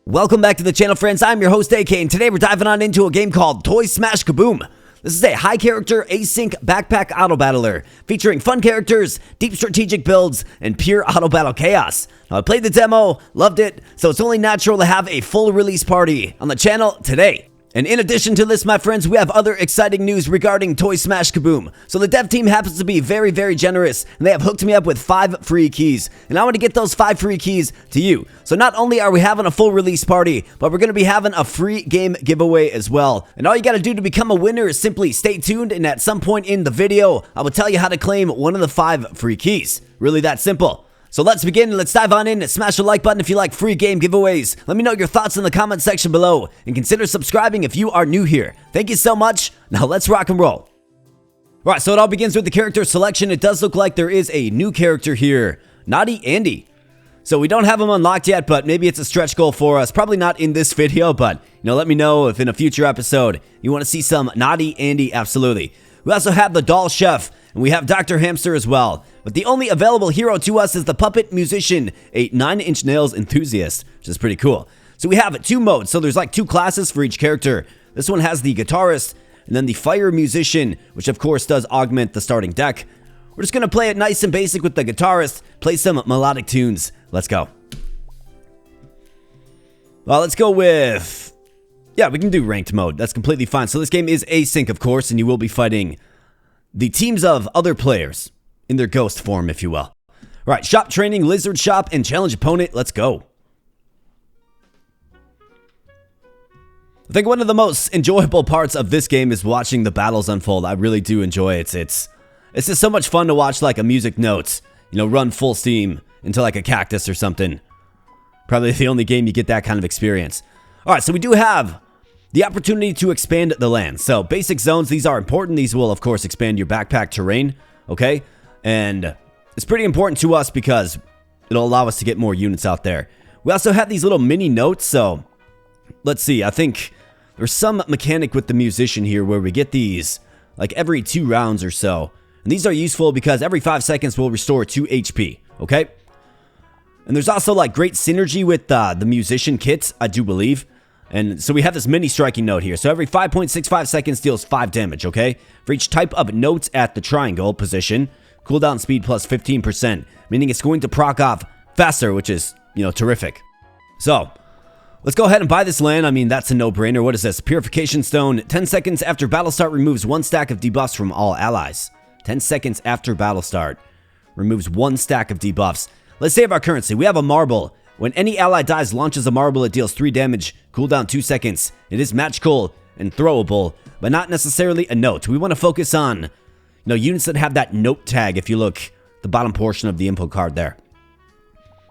Welcome back to the channel, friends. I'm your host, AK, and today we're diving on into a game called Toy Smash Kaboom. This is a high-character, async backpack auto-battler, featuring fun characters, deep strategic builds, and pure auto-battle chaos. Now, I played the demo, loved it, so it's only natural to have a full release party on the channel today. And in addition to this, my friends, we have other exciting news regarding Toy Smash Kaboom. So the dev team happens to be very, very generous, and they have hooked me up with 5 free keys. And I want to get those 5 free keys to you. So not only are we having a full release party, but we're going to be having a free game giveaway as well. And all you got to do to become a winner is simply stay tuned, and at some point in the video, I will tell you how to claim one of the 5 free keys. Really that simple. So let's begin and let's dive on in and smash the like button if you like free game giveaways. Let me know your thoughts in the comment section below and consider subscribing if you are new here. Thank you so much. Now let's rock and roll. Alright, so it all begins with the character selection. It does look like there is a new character here, Naughty Andy. So we don't have him unlocked yet, but maybe it's a stretch goal for us. Probably not in this video, but let me know if in a future episode you want to see some Naughty Andy. Absolutely. We also have the Doll Chef, and we have Dr. Hamster as well. But the only available hero to us is the Puppet Musician, a 9-inch nails enthusiast, which is pretty cool. So we have 2 modes, so there's like 2 classes for each character. This one has the Guitarist, and then the Fire Musician, which of course does augment the starting deck. We're just going to play it nice and basic with the Guitarist, play some melodic tunes. Let's go. Well, let's go with... yeah, we can do ranked mode. That's completely fine. So this game is async, of course, and you will be fighting the teams of other players in their ghost form, if you will. All right, shop training, lizard shop, and challenge opponent. Let's go. I think one of the most enjoyable parts of this game is watching the battles unfold. I really do enjoy it. It's just so much fun to watch like a music note, run full steam into like a cactus or something. Probably the only game you get that kind of experience. All right, so we do have the opportunity to expand the land. So basic zones, these are important. These will, of course, expand your backpack terrain, okay? And it's pretty important to us because it'll allow us to get more units out there. We also have these little mini notes, so let's see. I think there's some mechanic with the musician here where we get these like every 2 rounds or so. And these are useful because every 5 seconds will restore 2 HP, okay? And there's also like great synergy with the musician kit, I do believe. And so we have this mini striking note here. So every 5.65 seconds deals 5 damage, okay? For each type of note at the triangle position, cooldown speed plus 15%, meaning it's going to proc off faster, which is, terrific. So, let's go ahead and buy this land. I mean, that's a no-brainer. What is this? Purification Stone. 10 seconds after battle start removes 1 stack of debuffs from all allies. 10 seconds after battle start removes 1 stack of debuffs. Let's save our currency. We have a marble. When any ally dies, launches a marble, it deals 3 damage, cooldown 2 seconds. It is magical and throwable, but not necessarily a note. We want to focus on, units that have that note tag if you look at the bottom portion of the info card there.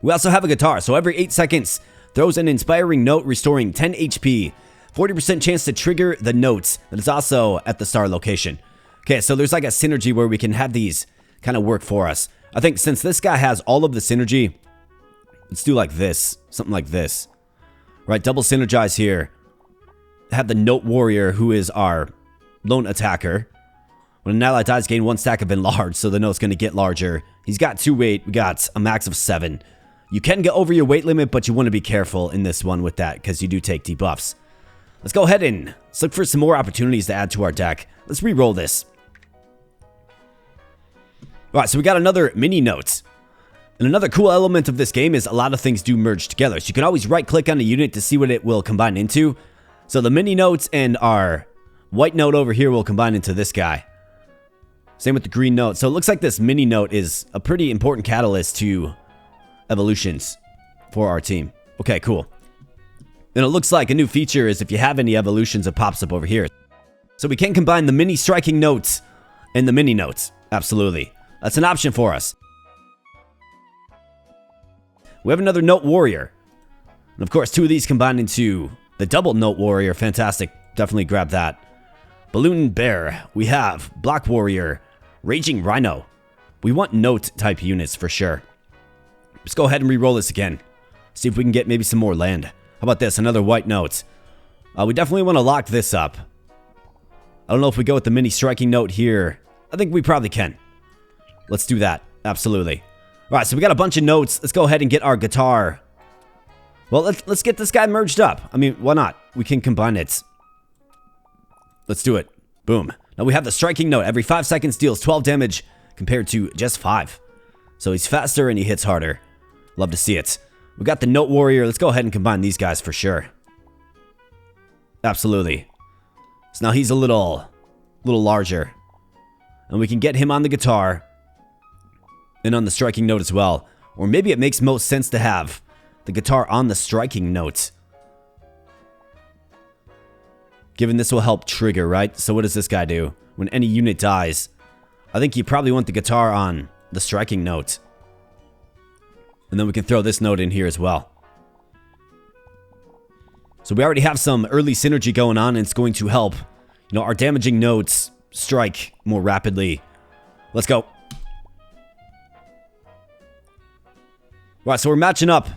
We also have a guitar, so every 8 seconds, throws an inspiring note, restoring 10 HP. 40% chance to trigger the notes that is also at the star location. Okay, so there's like a synergy where we can have these kind of work for us. I think since this guy has all of the synergy, let's do like this, something like this. Right, double synergize here. Have the Note Warrior, who is our lone attacker. When an ally dies, gain 1 stack of enlarge, so the note's going to get larger. He's got 2 weight, we got a max of 7. You can get over your weight limit, but you want to be careful in this one with that, because you do take debuffs. Let's go ahead and let's look for some more opportunities to add to our deck. Let's re-roll this. Alright, so we got another mini note. And another cool element of this game is a lot of things do merge together. So you can always right-click on a unit to see what it will combine into. So the mini notes and our white note over here will combine into this guy. Same with the green note. So it looks like this mini note is a pretty important catalyst to evolutions for our team. Okay, cool. And it looks like a new feature is if you have any evolutions, it pops up over here. So we can combine the mini striking notes and the mini notes. Absolutely. That's an option for us. We have another Note Warrior. And of course, 2 of these combined into the double Note Warrior. Fantastic. Definitely grab that. Balloon Bear. We have Block Warrior. Raging Rhino. We want Note type units for sure. Let's go ahead and re-roll this again. See if we can get maybe some more land. How about this? Another white note. We definitely want to lock this up. I don't know if we go with the mini striking note here. I think we probably can. Let's do that. Absolutely. Alright, so we got a bunch of notes. Let's go ahead and get our guitar Well, let's get this guy merged up. I mean, why not? We can combine it. Let's do it. Boom. Now we have the striking note. Every 5 seconds deals 12 damage compared to just 5. So he's faster and he hits harder. Love to see it. We got the note warrior. Let's go ahead and combine these guys for sure. Absolutely. So now he's a little larger. And we can get him on the guitar and on the striking note as well. Or maybe it makes most sense to have the guitar on the striking note, given this will help trigger, right? So what does this guy do? When any unit dies, I think you probably want the guitar on the striking note. And then we can throw this note in here as well. So we already have some early synergy going on, and it's going to help, our damaging notes strike more rapidly. Let's go. Right, so we're matching up.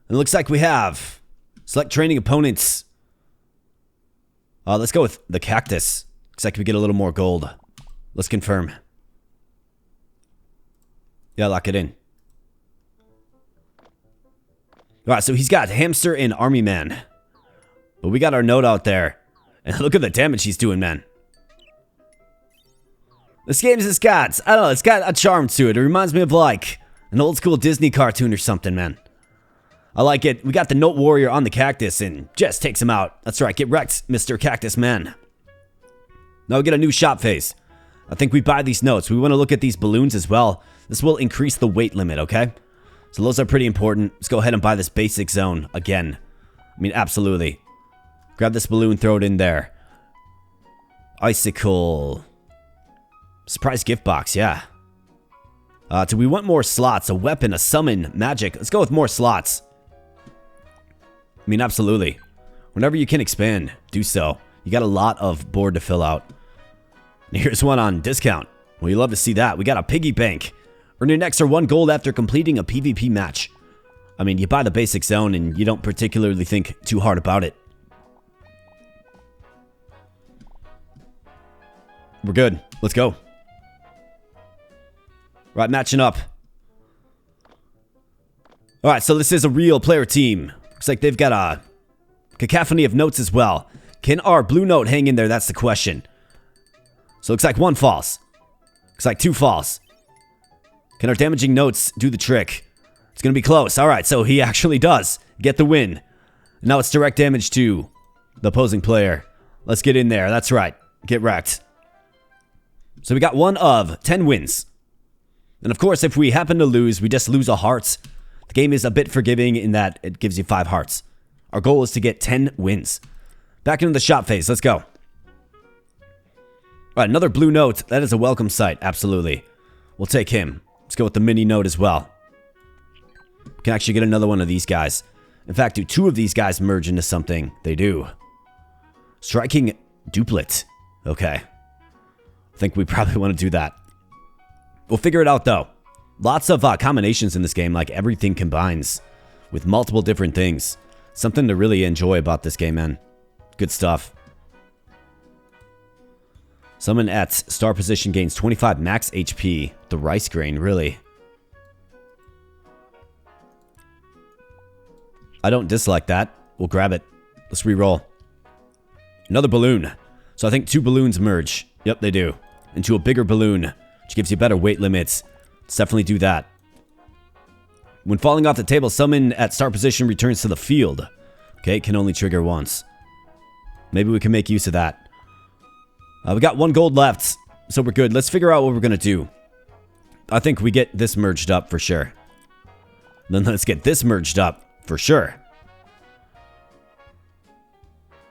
And it looks like we have select training opponents. Let's go with the cactus. Looks like we get a little more gold. Let's confirm. Yeah, lock it in. Alright, so he's got hamster and army man. But we got our note out there. And look at the damage he's doing, man. This game has got, I don't know, it's got a charm to it. It reminds me of like an old school Disney cartoon or something, man. I like it. We got the note warrior on the cactus and just takes him out. That's right, get wrecked, Mr. Cactus Man. Now we get a new shop phase. I think we buy these notes. We want to look at these balloons as well. This will increase the weight limit, okay? So those are pretty important. Let's go ahead and buy this basic zone again. I mean, absolutely. Grab this balloon, throw it in there. Icicle. Surprise gift box, yeah. Do we want more slots? A weapon, a summon, magic. Let's go with more slots. I mean, absolutely. Whenever you can expand, do so. You got a lot of board to fill out. And here's one on discount. Well, you love to see that. We got a piggy bank. Earn an extra 1 gold after completing a PvP match. I mean, you buy the basic zone and you don't particularly think too hard about it. We're good. Let's go. Right, matching up. Alright, so this is a real player team. Looks like they've got a cacophony of notes as well. Can our blue note hang in there? That's the question. So it looks like 1 falls. Looks like 2 falls. Can our damaging notes do the trick? It's going to be close. Alright, so he actually does get the win. Now it's direct damage to the opposing player. Let's get in there. That's right. Get wrecked. So we got 1 of 10 wins. And of course, if we happen to lose, we just lose a heart. The game is a bit forgiving in that it gives you 5 hearts. Our goal is to get 10 wins. Back into the shop phase. Let's go. Alright, another blue note. That is a welcome sight. Absolutely. We'll take him. Let's go with the mini note as well. We can actually get another one of these guys. In fact, do 2 of these guys merge into something? They do. Striking duplet. Okay. I think we probably want to do that. We'll figure it out though. Lots of combinations in this game, like everything combines with multiple different things. Something to really enjoy about this game, man. Good stuff. Summon at star position gains 25 max HP. The rice grain, really. I don't dislike that. We'll grab it. Let's re-roll. Another balloon. So I think 2 balloons merge. Yep, they do. Into a bigger balloon, which gives you better weight limits. Let's definitely do that. When falling off the table, summon at start position returns to the field. Okay, can only trigger once. Maybe we can make use of that. We got 1 gold left, so we're good. Let's figure out what we're going to do. I think we get this merged up for sure. Then let's get this merged up for sure.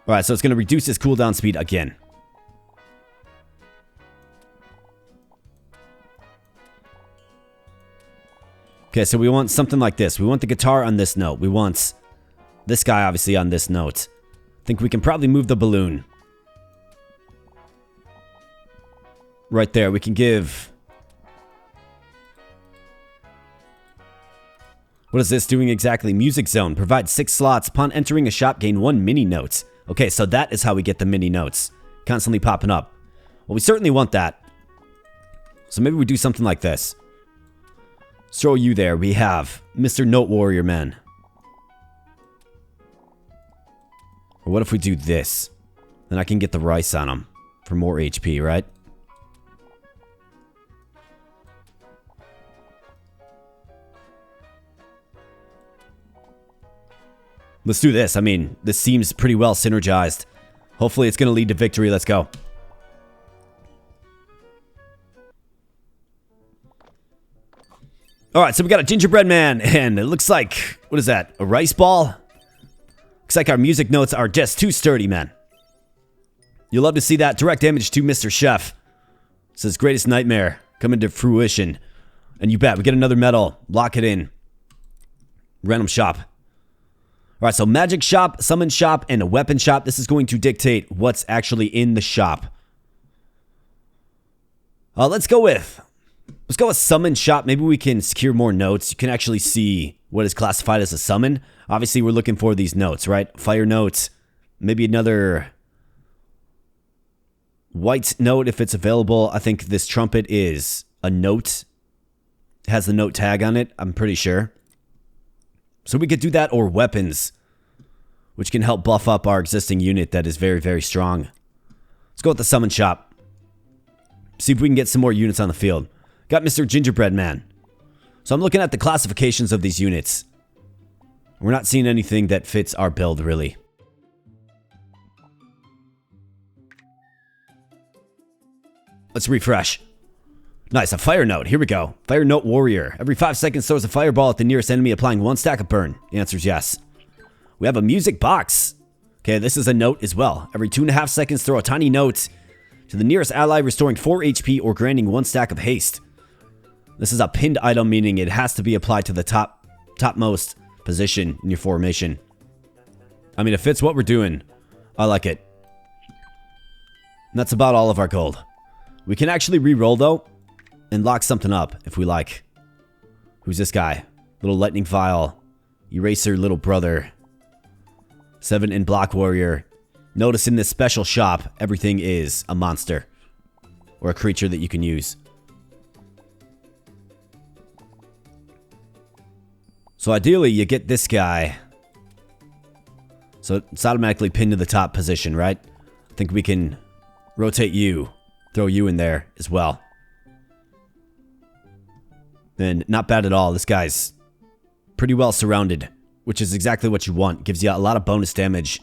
Alright, so it's going to reduce his cooldown speed again. Okay, so we want something like this. We want the guitar on this note. We want this guy, obviously, on this note. I think we can probably move the balloon. Right there. We can give... What is this doing exactly? Music zone. Provide 6 slots. Upon entering a shop, gain 1 mini note. Okay, so that is how we get the mini notes. Constantly popping up. Well, we certainly want that. So maybe we do something like this. Throw you there. We have Mr. Note Warrior Man. Or what if we do this? Then I can get the rice on them for more HP, right? Let's do this. I mean, this seems pretty well synergized. Hopefully it's going to lead to victory. Let's go. Alright, so we got a gingerbread man, and it looks like, what is that, a rice ball? Looks like our music notes are just too sturdy, man. You'll love to see that. Direct damage to Mr. Chef. Says greatest nightmare coming to fruition. And you bet, we get another medal. Lock it in. Random shop. Alright, so magic shop, summon shop, and a weapon shop. This is going to dictate what's actually in the shop. Let's go with summon shop. Maybe we can secure more notes. You can actually see what is classified as a summon. Obviously, we're looking for these notes, right? Fire notes. Maybe another white note if it's available. I think this trumpet is a note. It has the note tag on it, I'm pretty sure. So we could do that, or weapons, which can help buff up our existing unit that is very, very strong. Let's go with the summon shop. See if we can get some more units on the field. Got Mr. Gingerbread Man. So I'm looking at the classifications of these units. We're not seeing anything that fits our build, really. Let's refresh. Nice, a fire note. Here we go. Fire note warrior. Every 5 seconds throws a fireball at the nearest enemy, applying 1 stack of burn. The answer is yes. We have a music box. Okay, this is a note as well. Every 2.5 seconds, throw a tiny note to the nearest ally, restoring 4 HP or granting 1 stack of haste. This is a pinned item, meaning it has to be applied to the topmost position in your formation. I mean, it fits what we're doing. I like it. And that's about all of our gold. We can actually re-roll, though, and lock something up if we like. Who's this guy? Little lightning vial. Eraser little brother. 7 in block warrior. Notice in this special shop, everything is a monster. Or a creature that you can use. So ideally, you get this guy. So it's automatically pinned to the top position, right? I think we can rotate you. Throw you in there as well. And not bad at all. This guy's pretty well surrounded, which is exactly what you want. Gives you a lot of bonus damage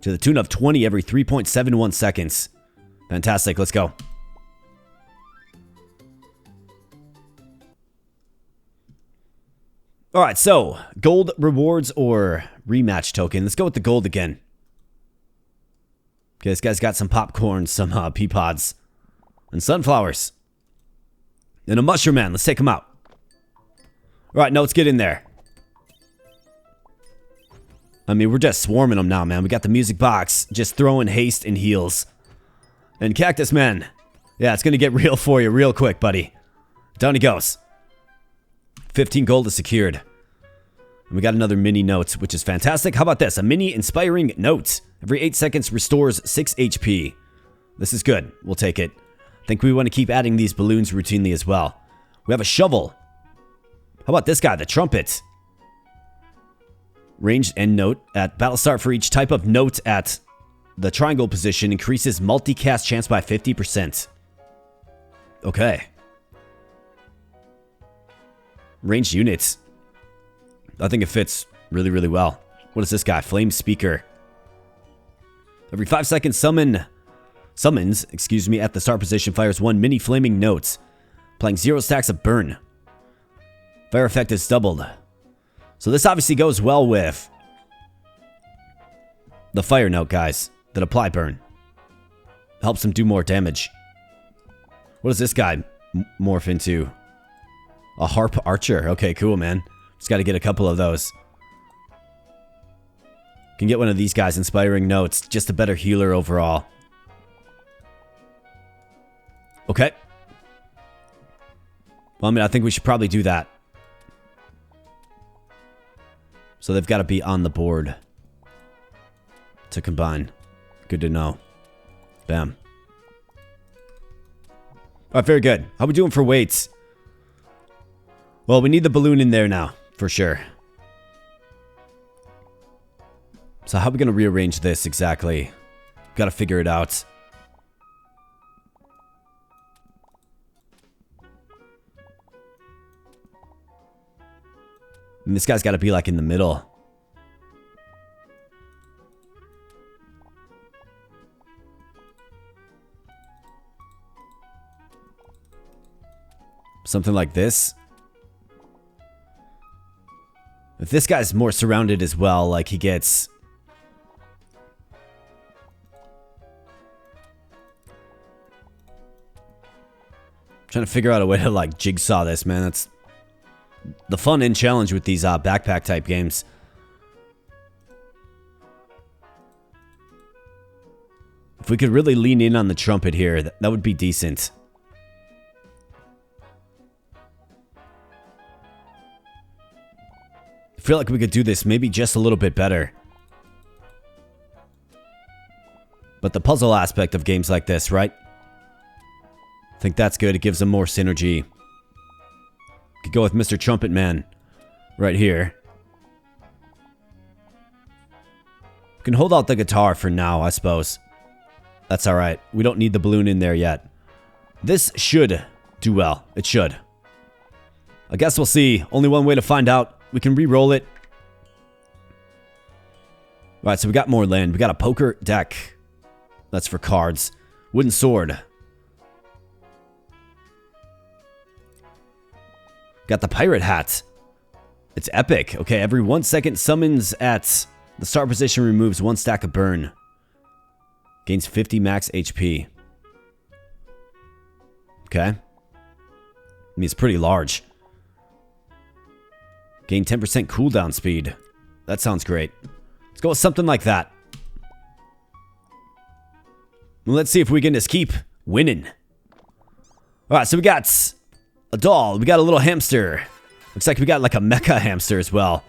to the tune of 20 every 3.71 seconds. Fantastic. Let's go. Alright, so gold rewards or rematch token. Let's go with the gold again. Okay, this guy's got some popcorn, some pea pods, and sunflowers. And a mushroom man. Let's take him out. Alright, no, let's get in there. I mean, we're just swarming them now, man. We got the music box, just throwing haste and heals. And Cactus Man. Yeah, it's going to get real for you real quick, buddy. Down he goes. 15 gold is secured. And we got another mini note, which is fantastic. How about this? A mini inspiring note. Every 8 seconds restores 6 HP. This is good. We'll take it. I think we want to keep adding these balloons routinely as well. We have a shovel. How about this guy? The trumpet. Ranged end note. At battle start for each type of note at the triangle position increases multicast chance by 50%. Okay. Ranged units. I think it fits really, really well. What is this guy? Flame Speaker. Every 5 seconds summons, at the start position fires 1 mini flaming note, applying 0 stacks of burn. Fire effect is doubled. So this obviously goes well with the fire note guys that apply burn. Helps them do more damage. What does this guy morph into? A harp archer. Okay, cool, man. Just got to get a couple of those. Can get one of these guys, inspiring notes. Just a better healer overall. Okay. Well, I mean, I think we should probably do that. So they've got to be on the board to combine. Good to know. Bam. Alright, very good. How we doing for weights? Well, we need the balloon in there now, for sure. So how are we going to rearrange this exactly? Got to figure it out. And this guy's got to be like in the middle. Something like this. If this guy's more surrounded as well, like he gets... Trying to figure out a way to like jigsaw this, man. That's the fun and challenge with these backpack type games. If we could really lean in on the trumpet here, that would be decent. I feel like we could do this maybe just a little bit better. But the puzzle aspect of games like this, right? I think that's good. It gives them more synergy. Could go with Mr. Trumpet Man right here. Can hold out the guitar for now, I suppose. That's alright. We don't need the balloon in there yet. This should do well. It should. I guess we'll see. Only one way to find out. We can re-roll it. Alright, so we got more land. We got a poker deck. That's for cards. Wooden sword. Got the pirate hat. It's epic. Okay, every 1 second summons at the start position removes 1 stack of burn. Gains 50 max HP. Okay. I mean, it's pretty large. Gain 10% cooldown speed. That sounds great. Let's go with something like that. Let's see if we can just keep winning. Alright, so we got a doll. We got a little hamster. Looks like we got like a mecha hamster as well.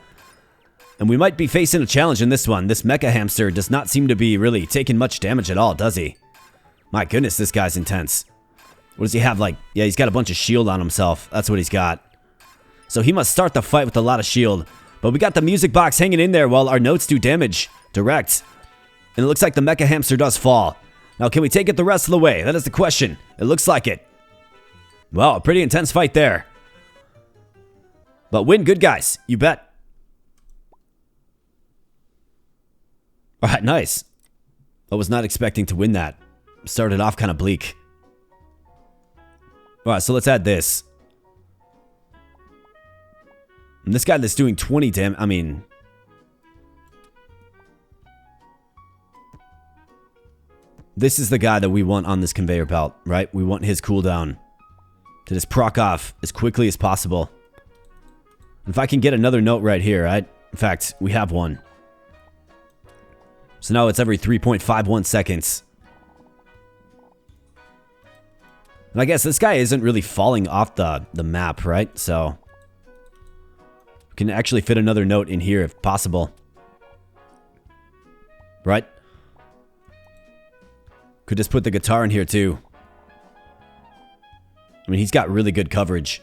And we might be facing a challenge in this one. This mecha hamster does not seem to be really taking much damage at all, does he? My goodness, this guy's intense. What does he have? Like, yeah, he's got a bunch of shield on himself. That's what he's got. So he must start the fight with a lot of shield. But we got the music box hanging in there while our notes do damage. Direct. And it looks like the mecha hamster does fall. Now, can we take it the rest of the way? That is the question. It looks like it. Well, a pretty intense fight there. But win good, guys. You bet. Alright, nice. I was not expecting to win that. Started off kind of bleak. Alright, so let's add this. And this guy that's doing 20 damage, I mean... This is the guy that we want on this conveyor belt, right? We want his cooldown to just proc off as quickly as possible. If I can get another note right here, right? In fact, we have one. So now it's every 3.51 seconds. And I guess this guy isn't really falling off the map, right? So we can actually fit another note in here if possible. Right? Could just put the guitar in here too. I mean, he's got really good coverage.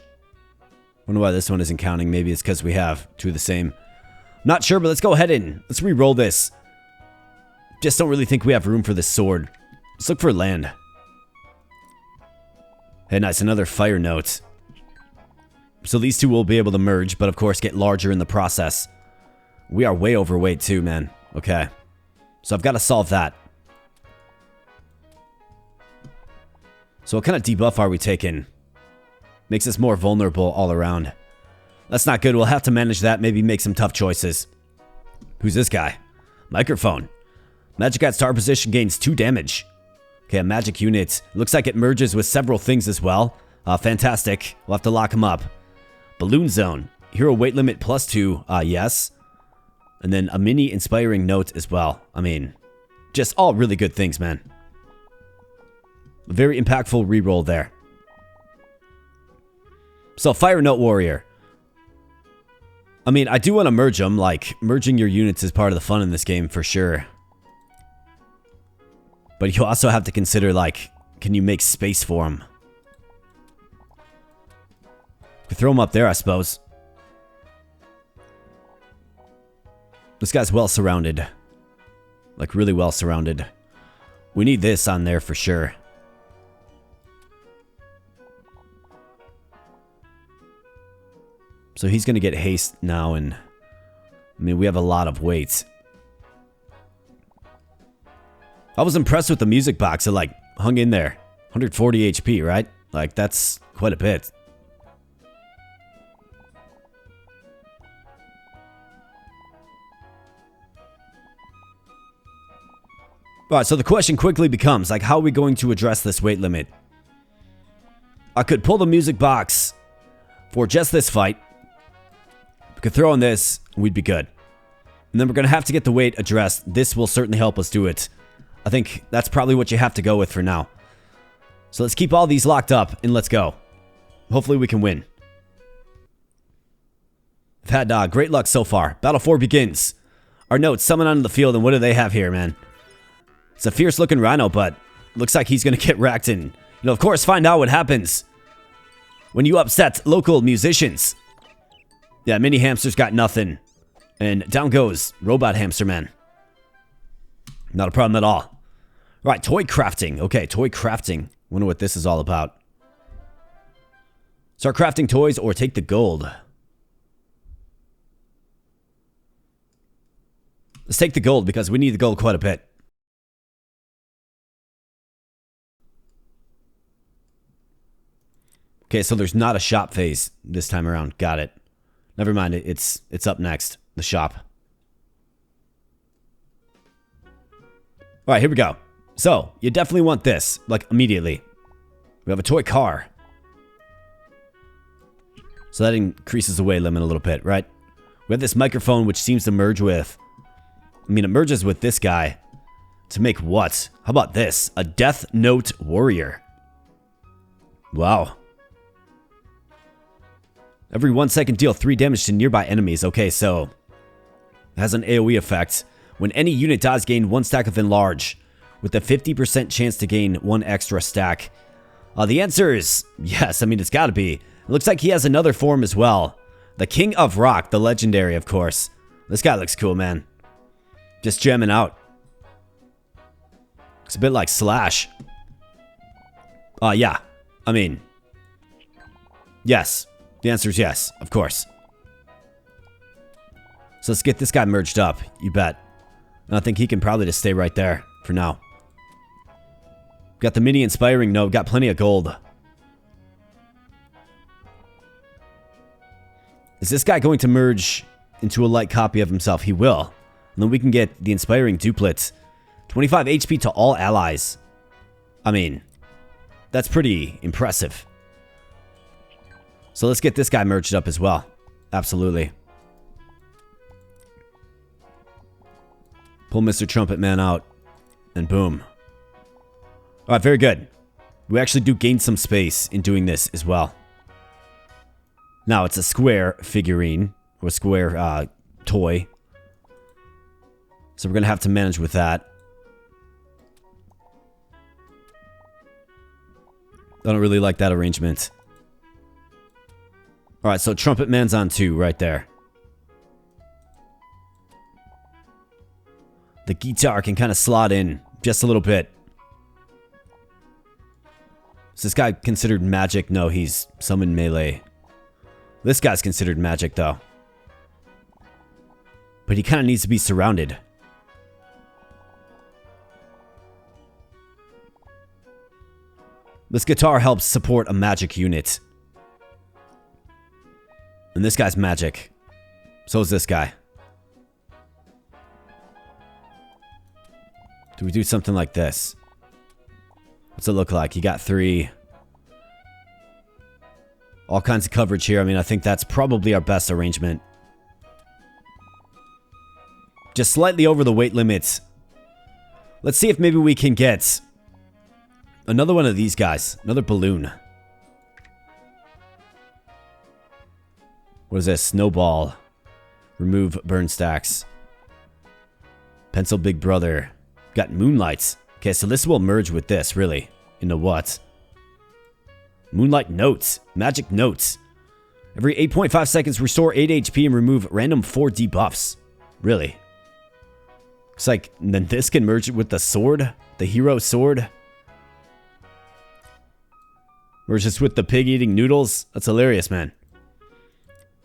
Wonder why this one isn't counting. Maybe it's because we have two of the same. Not sure, but let's go ahead and let's re-roll this. Just don't really think we have room for this sword. Let's look for land. Hey, nice. Another fire note. So these two will be able to merge, but of course get larger in the process. We are way overweight too, man. Okay. So I've got to solve that. So what kind of debuff are we taking? Makes us more vulnerable all around. That's not good. We'll have to manage that. Maybe make some tough choices. Who's this guy? Microphone. Magic at star position gains 2 damage. Okay, a magic unit. Looks like it merges with several things as well. Fantastic. We'll have to lock him up. Balloon zone. Hero weight limit +2. Yes. And then a mini inspiring note as well. I mean, just all really good things, man. A very impactful reroll there. So, Fire Note Warrior. I mean, I do want to merge them. Like, merging your units is part of the fun in this game for sure. But you also have to consider, like, can you make space for them? Could throw them up there, I suppose. This guy's well surrounded. Like, really well surrounded. We need this on there for sure. So he's going to get haste now, and I mean, we have a lot of weight. I was impressed with the music box. It, like, hung in there. 140 HP, right? Like, that's quite a bit. Alright, so the question quickly becomes, like, how are we going to address this weight limit? I could pull the music box for just this fight. We could throw in this, and we'd be good. And then we're going to have to get the weight addressed. This will certainly help us do it. I think that's probably what you have to go with for now. So let's keep all these locked up, and let's go. Hopefully we can win. I've had great luck so far. Battle 4 begins. Our notes, summon onto the field, and what do they have here, man? It's a fierce-looking rhino, but looks like he's going to get racked and, of course, find out what happens when you upset local musicians. Yeah, mini hamster's got nothing. And down goes robot hamster man. Not a problem at all. Right, toy crafting. Okay, toy crafting. Wonder what this is all about. Start crafting toys or take the gold. Let's take the gold because we need the gold quite a bit. Okay, so there's not a shop phase this time around. Got it. Never mind, it's up next. The shop. Alright, here we go. So, you definitely want this, like, immediately. We have a toy car. So that increases the weight limit a little bit, right? We have this microphone which seems to merge with... I mean, it merges with this guy. To make what? How about this? A Death Note Warrior. Wow. Every 1 second deal 3 damage to nearby enemies. Okay, so it has an AoE effect. When any unit dies, gain 1 stack of enlarge, with a 50% chance to gain 1 extra stack. The answer is yes. I mean, it's got to be. It looks like he has another form as well. The King of Rock, the legendary, of course. This guy looks cool, man. Just jamming out. It's a bit like Slash. Yeah. I mean, yes. The answer is yes, of course. So let's get this guy merged up, you bet. And I think he can probably just stay right there for now. Got the mini inspiring note, got plenty of gold. Is this guy going to merge into a light copy of himself? He will. And then we can get the inspiring duplet. 25 HP to all allies. I mean, that's pretty impressive. So let's get this guy merged up as well. Absolutely. Pull Mr. Trumpet Man out. And boom. Alright, very good. We actually do gain some space in doing this as well. Now, it's a square figurine. Or square toy. So we're going to have to manage with that. I don't really like that arrangement. Alright, so Trumpet Man's on 2 right there. The guitar can kind of slot in just a little bit. Is this guy considered magic? No, he's summoned melee. This guy's considered magic, though. But he kind of needs to be surrounded. This guitar helps support a magic unit. And this guy's magic. So is this guy. Do we do something like this? What's it look like? You got 3. All kinds of coverage here. I mean, I think that's probably our best arrangement. Just slightly over the weight limit. Let's see if maybe we can get another one of these guys. Another balloon. What is this? Snowball. Remove burn stacks. Pencil Big Brother. Got Moonlights. Okay, so this will merge with this, really. Into what? Moonlight Notes. Magic Notes. Every 8.5 seconds, restore 8 HP and remove random 4 debuffs. Really? Looks like then this can merge it with the sword. The hero sword. Merge this with the pig eating noodles. That's hilarious, man.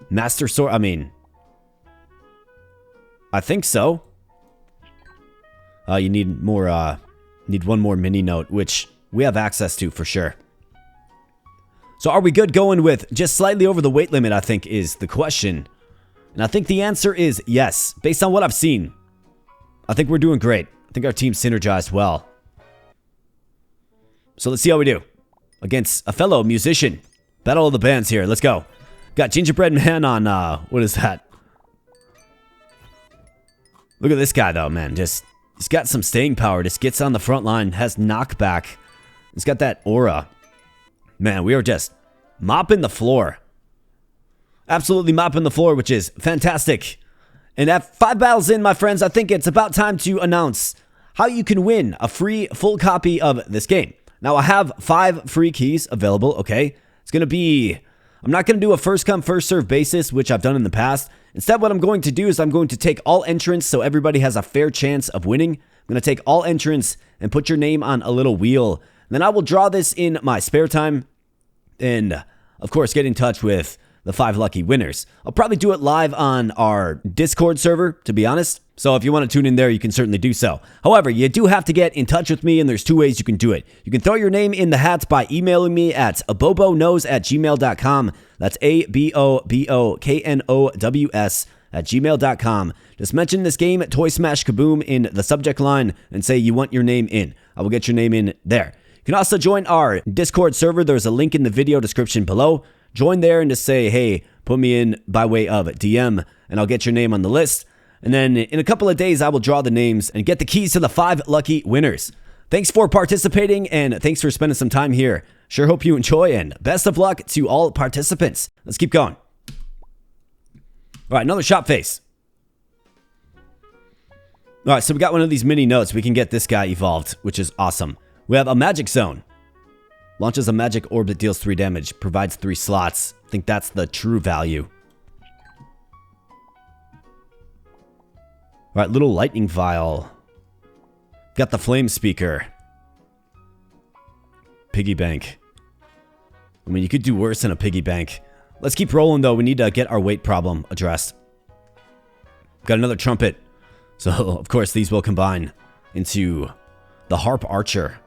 Master sword. I mean, I think so. You need more, need one more mini note, which we have access to for sure. So are we good going with just slightly over the weight limit, I think is the question. And I think the answer is yes. Based on what I've seen, I think we're doing great. I think our team synergized well. So let's see how we do against a fellow musician. Battle of the bands here. Let's go. Got Gingerbread Man on, what is that? Look at this guy, though, man. Just, he's got some staying power. Just gets on the front line, has knockback. He's got that aura. Man, we are just mopping the floor. Absolutely mopping the floor, which is fantastic. And at 5 battles in, my friends, I think it's about time to announce how you can win a free full copy of this game. Now, I have 5 free keys available, okay? It's going to be... I'm not going to do a first come, first serve basis, which I've done in the past. Instead, what I'm going to do is I'm going to take all entrants so everybody has a fair chance of winning. I'm going to take all entrants and put your name on a little wheel. And then I will draw this in my spare time. And, of course, get in touch with the 5 lucky winners. I'll probably do it live on our Discord server, to be honest. So if you want to tune in there, you can certainly do so. However, you do have to get in touch with me, and there's 2 ways you can do it. You can throw your name in the hat by emailing me at aboboknows@gmail.com. That's aboboknows@gmail.com. Just mention this game, Toy Smash Kaboom, in the subject line and say you want your name in. I will get your name in there. You can also join our Discord server. There's a link in the video description below. Join there and just say, hey, put me in by way of DM, and I'll get your name on the list. And then in a couple of days, I will draw the names and get the keys to the 5 lucky winners. Thanks for participating, and thanks for spending some time here. Sure hope you enjoy, and best of luck to all participants. Let's keep going. All right, another shop face. All right, so we got one of these mini notes. We can get this guy evolved, which is awesome. We have a magic zone. Launches a magic orb that deals 3 damage. Provides 3 slots. I think that's the true value. All right, little lightning vial. Got the flame speaker. Piggy bank. I mean, you could do worse than a piggy bank. Let's keep rolling, though. We need to get our weight problem addressed. Got another trumpet. So, of course, these will combine into the harp archer.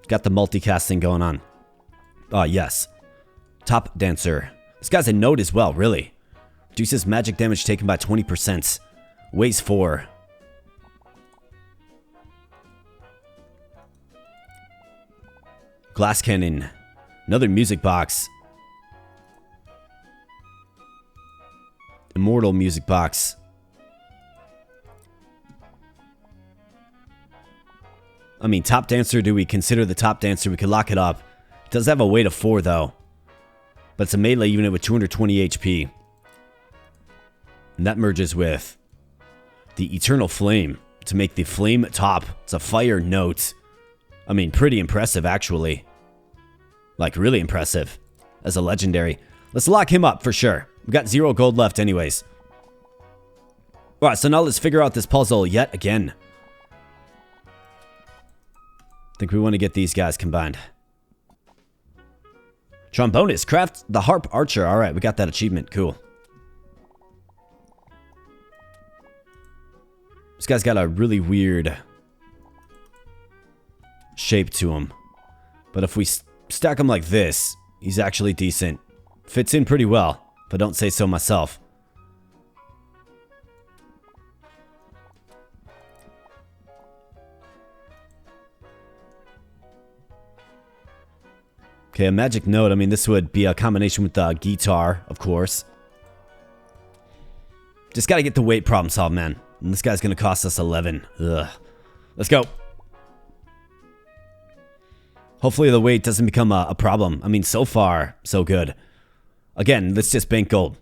Got the multicasting going on. Yes. Top dancer. This guy's a note as well, really. Reduces magic damage taken by 20%. Weighs 4. Glass cannon. Another music box. Immortal music box. I mean, top dancer, do we consider the top dancer? We could lock it up. It does have a weight of 4, though. But it's a melee unit with 220 HP. And that merges with the Eternal Flame to make the flame top. It's a fire note. I mean, pretty impressive, actually. Like, really impressive as a legendary. Let's lock him up for sure. We've got 0 gold left anyways. Alright, so now let's figure out this puzzle yet again. I think we want to get these guys combined. Trombonist, craft the harp archer. Alright, we got that achievement. Cool. This guy's got a really weird shape to him. But if we stack him like this, he's actually decent. Fits in pretty well, if I don't say so myself. Okay, a magic note. I mean, this would be a combination with the guitar, of course. Just gotta get the weight problem solved, man. And this guy's gonna cost us 11. Ugh. Let's go. Hopefully the weight doesn't become a problem. I mean, so far, so good. Again, let's just bank gold.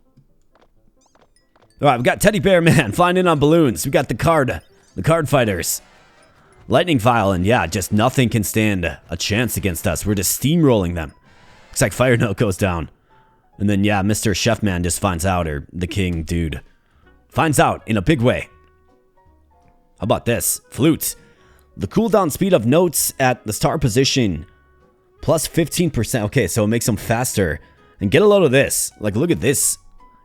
Alright, we got Teddy Bear Man flying in on balloons. We got the card fighters. Lightning vial, and yeah, just nothing can stand a chance against us. We're just steamrolling them. Looks like fire note goes down. And then, yeah, Mr. Chefman just finds out, or the king dude finds out in a big way. How about this? Flute. The cooldown speed of notes at the start position plus 15%. Okay, so it makes them faster. And get a load of this. Like, look at this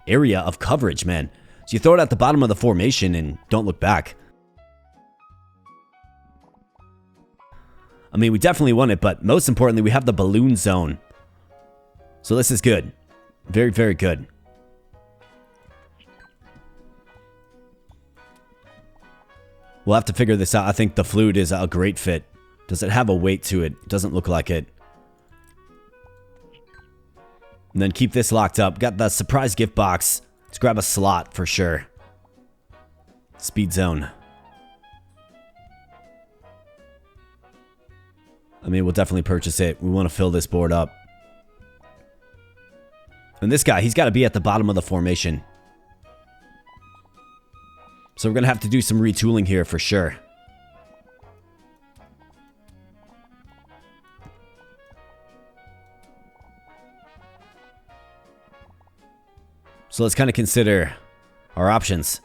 area of coverage, man. So you throw it at the bottom of the formation and don't look back. I mean, we definitely want it, but most importantly, we have the balloon zone. So this is good. Very, very good. We'll have to figure this out. I think the flute is a great fit. Does it have a weight to it? Doesn't look like it. And then keep this locked up. Got the surprise gift box. Let's grab a slot for sure. Speed zone. I mean, we'll definitely purchase it. We want to fill this board up. And this guy, he's got to be at the bottom of the formation. So we're going to have to do some retooling here for sure. So let's kind of consider our options.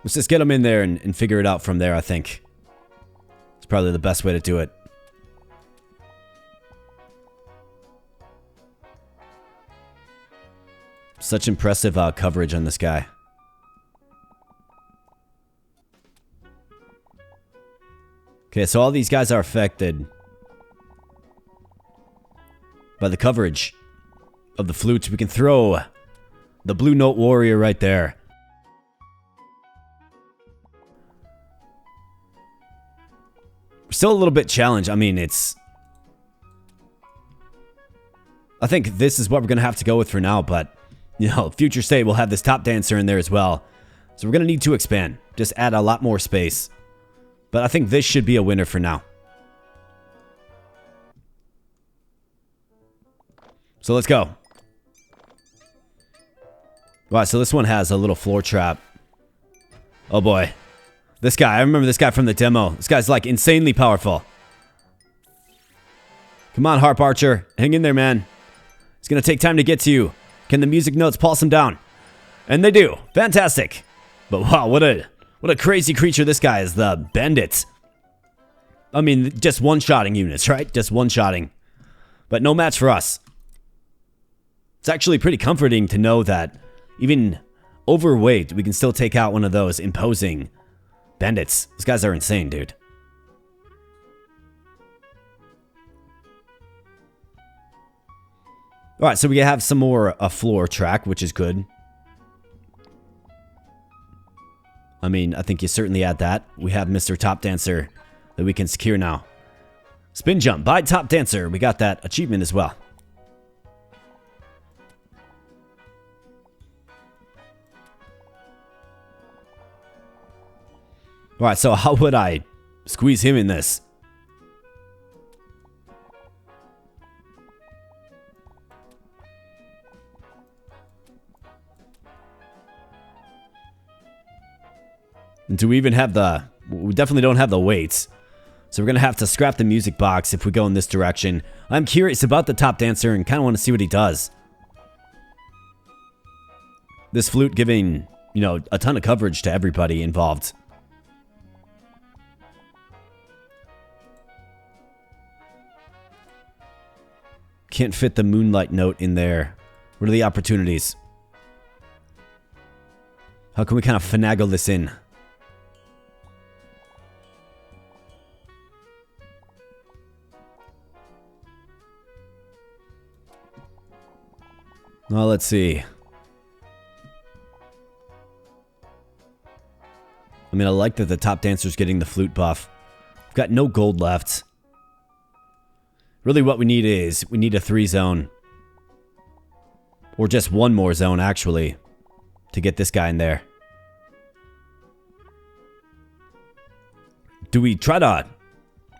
Let's just get them in there and figure it out from there, I think. It's probably the best way to do it. Such impressive coverage on this guy. Okay, so all these guys are affected by the coverage of the flute. We can throw the Blue Note Warrior right there. We're still a little bit challenged. I mean, I think this is what we're going to have to go with for now, but, you know, future state will have this top dancer in there as well. So we're going to need to expand. Just add a lot more space. But I think this should be a winner for now. So let's go. Wow, so this one has a little floor trap. Oh boy. This guy, I remember this guy from the demo. This guy's like insanely powerful. Come on, Harp Archer. Hang in there, man. It's going to take time to get to you. Can the music notes pulse him down? And they do. Fantastic. But wow, what a crazy creature this guy is, the Bandit. I mean, just one-shotting units, right? Just one-shotting. But no match for us. It's actually pretty comforting to know that even overweight, we can still take out one of those imposing bandits. These guys are insane, dude. Alright, so we have some more floor track, which is good. I mean, I think you certainly add that. We have Mr. Top Dancer that we can secure now. Spin jump by Top Dancer. We got that achievement as well. Alright, so how would I squeeze him in this? And do we even have the... We definitely don't have the weights. So we're going to have to scrap the music box if we go in this direction. I'm curious about the Top Dancer and kind of want to see what he does. This flute giving, you know, a ton of coverage to everybody involved. Can't fit the Moonlight note in there. What are the opportunities? How can we kind of finagle this in? Well, let's see. I mean, I like that the Top Dancer's getting the flute buff. We've got no gold left. Really what we need is, we need a 3 zone. Or just one more zone, actually, to get this guy in there. Do we try to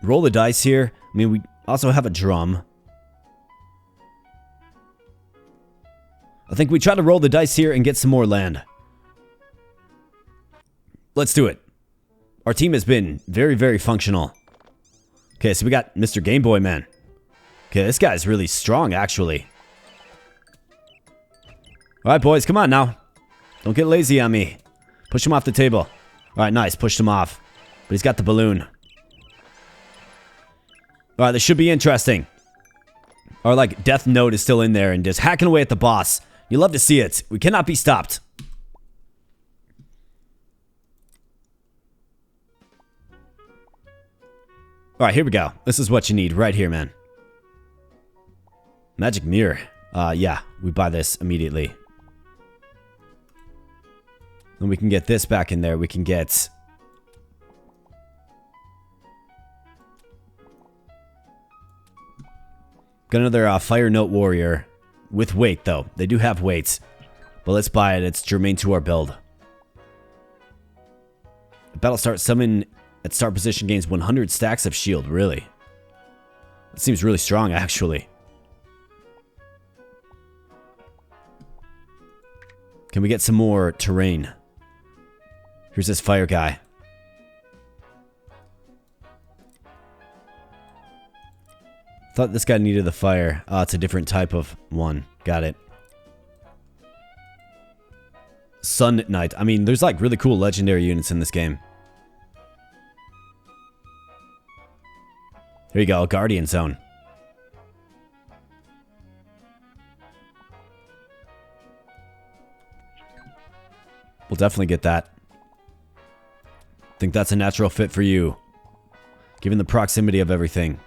roll the dice here? I mean, we also have a drum. I think we try to roll the dice here and get some more land. Let's do it. Our team has been very, very functional. Okay, so we got Mr. Game Boy Man. Okay, this guy's really strong, actually. Alright, boys, come on now. Don't get lazy on me. Push him off the table. Alright, nice. Pushed him off. But he's got the balloon. Alright, this should be interesting. Our, like, death note is still in there and just hacking away at the boss. You love to see it. We cannot be stopped. Alright, here we go. This is what you need right here, man. Magic mirror. Yeah, we buy this immediately. Then we can get this back in there. We can get... Got another Fire Note Warrior. With weight, though. They do have weights. But let's buy it. It's germane to our build. Battle start summon at start position gains 100 stacks of shield. Really? That seems really strong, actually. Can we get some more terrain? Here's this fire guy. Thought this guy needed the fire. It's a different type of one. Got it. Sun Knight. I mean, there's like really cool legendary units in this game. There you go, Guardian Zone. We'll definitely get that. Think that's a natural fit for you, given the proximity of everything.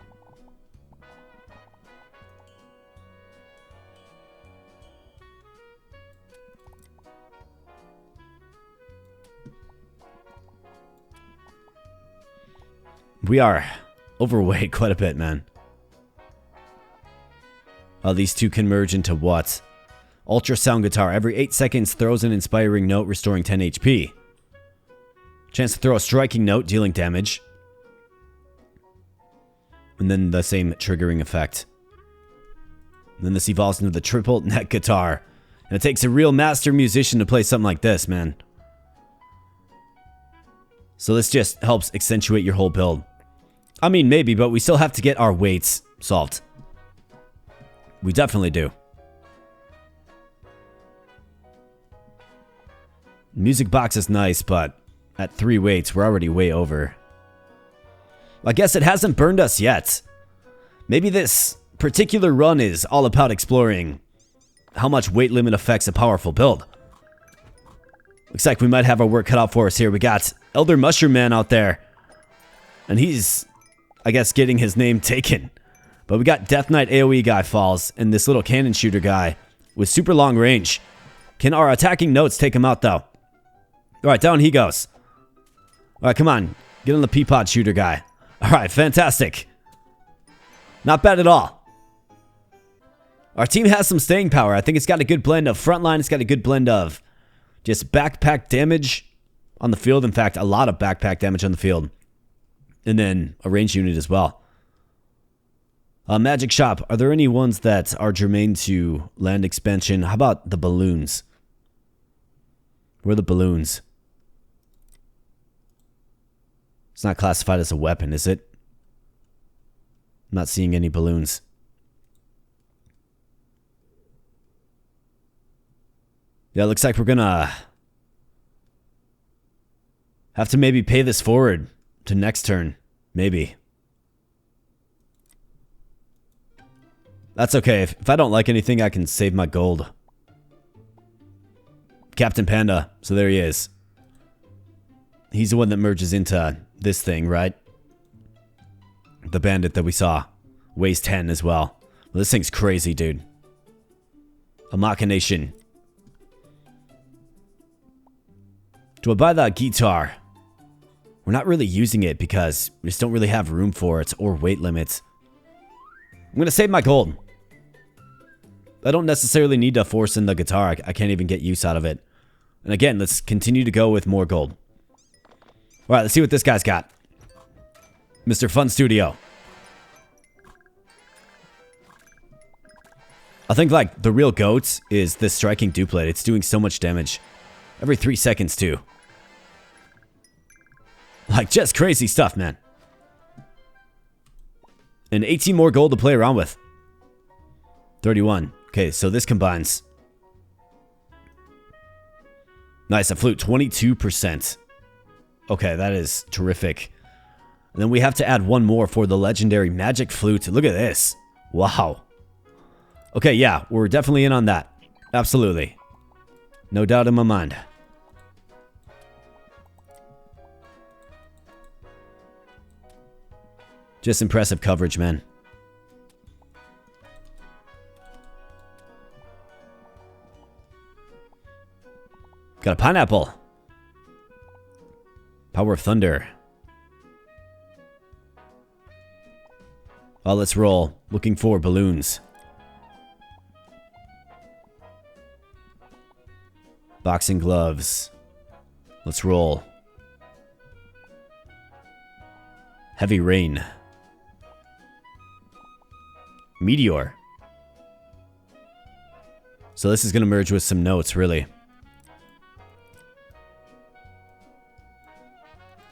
We are overweight quite a bit, man. These two can merge into what? Ultrasound Guitar. Every 8 seconds throws an inspiring note, restoring 10 HP. Chance to throw a striking note, dealing damage. And then the same triggering effect. And then this evolves into the triple neck guitar. And it takes a real master musician to play something like this, man. So this just helps accentuate your whole build. I mean, maybe, but we still have to get our weights solved. We definitely do. Music box is nice, but at 3 weights, we're already way over. I guess it hasn't burned us yet. Maybe this particular run is all about exploring how much weight limit affects a powerful build. Looks like we might have our work cut out for us here. We got Elder Mushroom Man out there. And he's, I guess, getting his name taken. But we got Death Knight AoE guy falls, and this little cannon shooter guy with super long range. Can our attacking notes take him out, though? Alright, down he goes. Alright, come on. Get on the Peapod shooter guy. Alright, fantastic. Not bad at all. Our team has some staying power. I think it's got a good blend of frontline. It's got a good blend of just backpack damage on the field. In fact, a lot of backpack damage on the field. And then a range unit as well. Magic Shop. Are there any ones that are germane to land expansion? How about the balloons? Where are the balloons? It's not classified as a weapon, is it? I'm not seeing any balloons. Yeah, it looks like we're gonna have to maybe pay this forward to next turn. Maybe. That's okay. If I don't like anything, I can save my gold. Captain Panda. So there he is. He's the one that merges into this thing, right? The bandit that we saw. Weighs 10 as well. This thing's crazy, dude. A machination. Do I buy that guitar? We're not really using it because we just don't really have room for it or weight limits. I'm going to save my gold. I don't necessarily need to force in the guitar. I can't even get use out of it. And again, let's continue to go with more gold. Alright, let's see what this guy's got. Mr. Fun Studio. I think, like, the real GOAT is this striking duplicate. It's doing so much damage. Every 3 seconds, too. Like, just crazy stuff, man. And 18 more gold to play around with. 31. Okay, so this combines. Nice, a flute, 22%. Okay, that is terrific. And then we have to add one more for the legendary magic flute. Look at this. Wow. Okay, yeah, we're definitely in on that. Absolutely. No doubt in my mind. Just impressive coverage, man. Got a pineapple. Power of Thunder. Well, let's roll. Looking for balloons. Boxing gloves. Let's roll. Heavy rain. Meteor. So this is going to merge with some notes, really.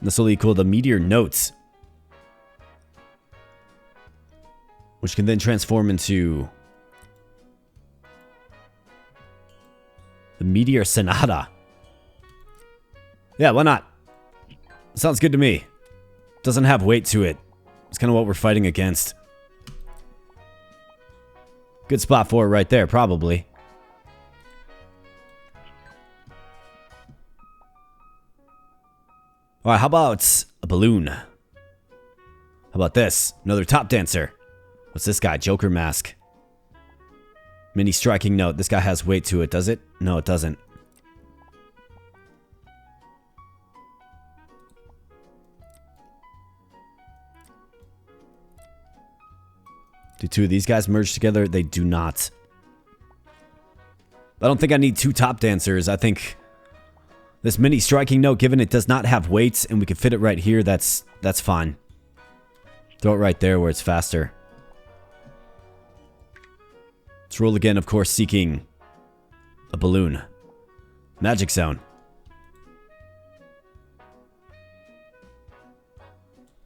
This will equal the meteor notes, which can then transform into the meteor sonata. Yeah, why not? Sounds good to me. Doesn't have weight to it. It's kind of what we're fighting against. Good spot for it right there, probably. Alright, how about a balloon? How about this? Another top dancer. What's this guy? Joker mask. Mini striking note. This guy has weight to it, does it? No, it doesn't. Do two of these guys merge together? They do not. I don't think I need two top dancers. I think this mini striking note, given it does not have weights and we can fit it right here, that's fine. Throw it right there where it's faster. Let's roll again, of course, seeking a balloon. Magic zone.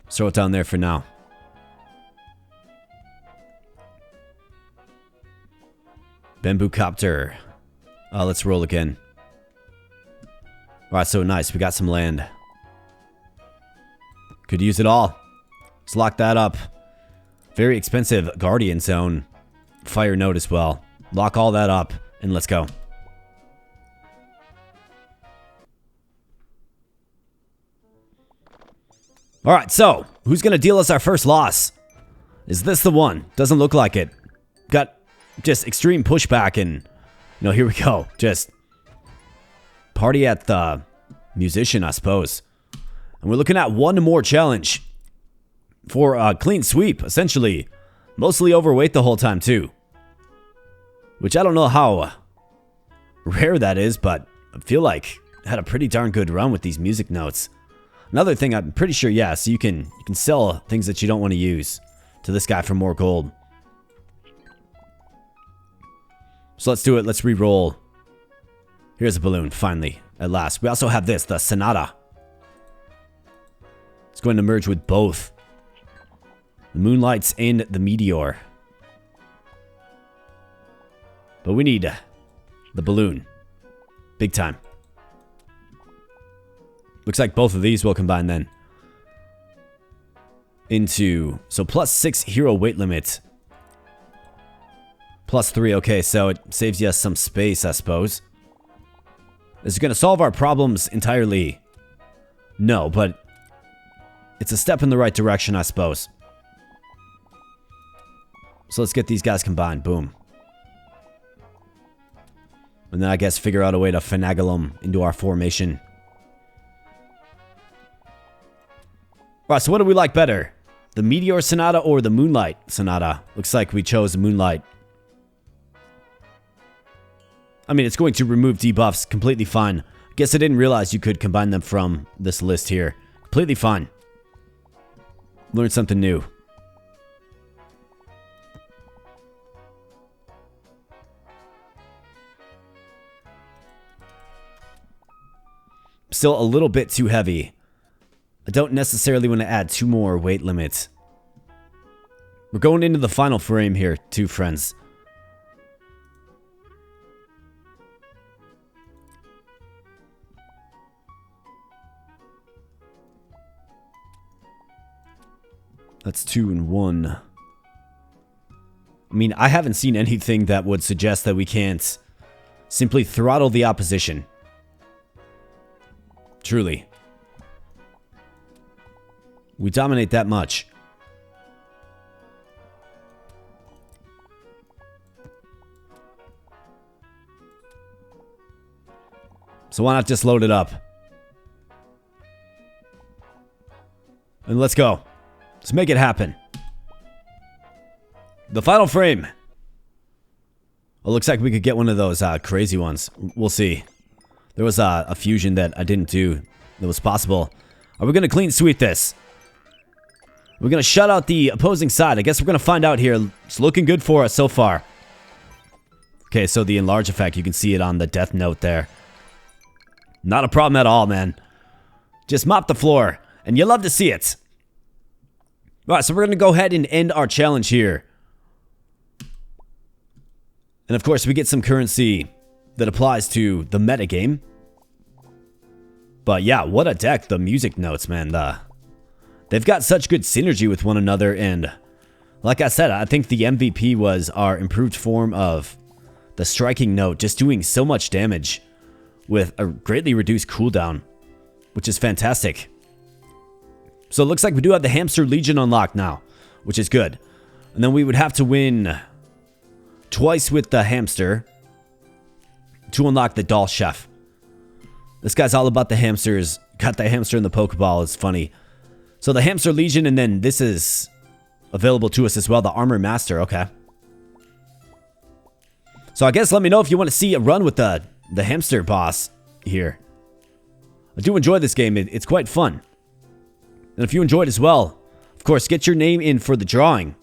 Let's throw it down there for now. Bamboo copter. Let's roll again. Alright, so nice. We got some land. Could use it all. Let's lock that up. Very expensive guardian zone. Fire note as well. Lock all that up and let's go. Alright, so who's going to deal us our first loss? Is this the one? Doesn't look like it. Got just extreme pushback and, here we go. Just party at the musician, I suppose. And we're looking at one more challenge for a clean sweep, essentially. Mostly overweight the whole time, too. Which I don't know how rare that is, but I feel like I had a pretty darn good run with these music notes. Another thing, I'm pretty sure, yeah, so you can sell things that you don't want to use to this guy for more gold. So let's do it. Let's re-roll. Here's a balloon, finally, at last. We also have this, the Sonata. It's going to merge with both the Moonlights and the Meteor. But we need the balloon. Big time. Looks like both of these will combine then. Into, so +6 hero weight limit. +3, okay, so it saves you some space, I suppose. Is it going to solve our problems entirely? No, but it's a step in the right direction, I suppose. So let's get these guys combined. Boom. And then I guess figure out a way to finagle them into our formation. Alright, so what do we like better? The Meteor Sonata or the Moonlight Sonata? Looks like we chose Moonlight. I mean, it's going to remove debuffs. Completely fine. Guess I didn't realize you could combine them from this list here. Completely fine. Learned something new. Still a little bit too heavy. I don't necessarily want to add 2 more weight limits. We're going into the final frame here, too, friends. That's 2 and 1. I mean, I haven't seen anything that would suggest that we can't simply throttle the opposition. Truly. We dominate that much. So why not just load it up? And let's go. Let's make it happen. The final frame. It looks like we could get one of those crazy ones. We'll see. There was a fusion that I didn't do that was possible. Are we going to clean sweep this? We're going to shut out the opposing side. I guess we're going to find out here. It's looking good for us so far. Okay, so the enlarge effect, you can see it on the death note there. Not a problem at all, man. Just mop the floor, and you love to see it. Alright, so we're going to go ahead and end our challenge here. And of course, we get some currency that applies to the metagame. But yeah, what a deck. The music notes, man. They've got such good synergy with one another. And like I said, I think the MVP was our improved form of the striking note. Just doing so much damage with a greatly reduced cooldown, which is fantastic. So it looks like we do have the Hamster Legion unlocked now, which is good. And then we would have to win twice with the hamster to unlock the doll chef. This guy's all about the hamsters. Got the hamster in the Pokeball. It's funny. So the Hamster Legion, and then this is available to us as well. The Armor Master. Okay. So I guess let me know if you want to see a run with the hamster boss here. I do enjoy this game. It's quite fun. And if you enjoyed as well, of course, get your name in for the drawing.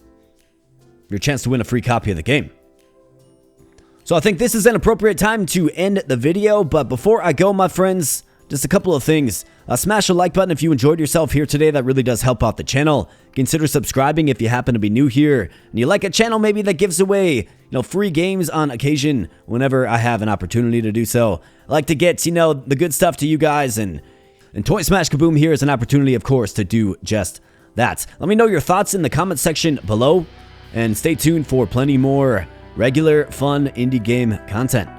Your chance to win a free copy of the game. So I think this is an appropriate time to end the video, but before I go, my friends, just a couple of things. Smash the like button if you enjoyed yourself here today. That really does help out the channel. Consider subscribing if you happen to be new here and you like a channel maybe that gives away, free games on occasion whenever I have an opportunity to do so. I like to get, the good stuff to you guys, and Toy Smash Kaboom here is an opportunity, of course, to do just that. Let me know your thoughts in the comment section below, and stay tuned for plenty more regular, fun, indie game content.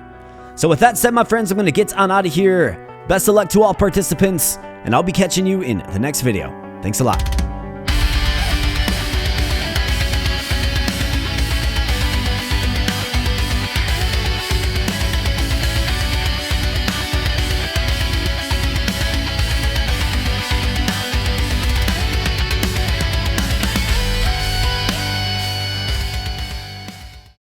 So with that said, my friends, I'm going to get on out of here. Best of luck to all participants, and I'll be catching you in the next video. Thanks a lot.